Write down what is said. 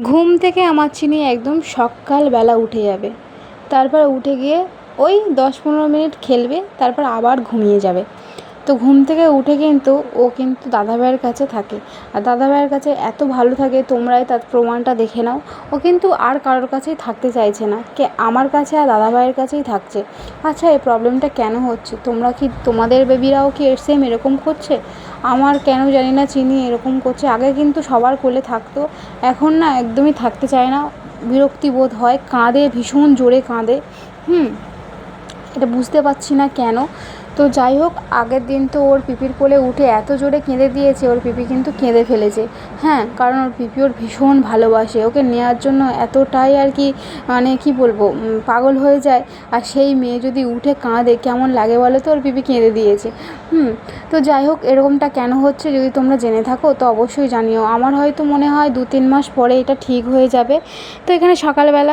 ঘুম থেকে আমার চিনি একদম সকালবেলা উঠে যাবে, তারপর উঠে গিয়ে ওই 10-15 মিনিট খেলবে, তারপর আবার ঘুমিয়ে যাবে। তো ঘুম থেকে উঠে কিন্তু ও কিন্তু দাদাভাইয়ের কাছে থাকে, আর দাদাভাইয়ের কাছে এত ভালো থাকে, তোমরাই তার প্রমাণটা দেখে নাও। ও কিন্তু আর কারোর কাছেই থাকতে চাইছে না, আমার কাছে আর দাদাভাইয়ের কাছেই থাকছে। আচ্ছা, এই প্রবলেমটা কেন হচ্ছে? তোমরা কি তোমাদের বেবিরাও কি সেম এরকম করছে? আমার কেন জানি না চিনি এরকম করছে। আগে কিন্তু সবার কোলে থাকতো, এখন না একদমই থাকতে চায় না, বিরক্তি বোধ হয়, কাঁদে, ভীষণ জোরে কাঁদে। এটা বুঝতে পারছি না কেন। তো যাই হোক, আগের দিন তো ওর পিপির কোলে উঠে এত জোরে কেঁদে দিয়েছে, ওর পিপি কিন্তু কেঁদে ফেলেছে। হ্যাঁ, কারণ ওর পিপি ওর ভীষণ ভালোবাসে, ওকে নেওয়ার জন্য এতটাই আর কি, মানে কি বলবো, পাগল হয়ে যায়। আর সেই মেয়ে যদি উঠে কাঁদে, কেমন লাগে বলো তো? ওর পিপি কেঁদে দিয়েছে। তো যাই হোক, এরকমটা কেন হচ্ছে যদি তোমরা জেনে থাকো তো অবশ্যই জানিও। আমার হয়তো মনে হয় 2-3 মাস পরে এটা ঠিক হয়ে যাবে। তো এখানে সকালবেলা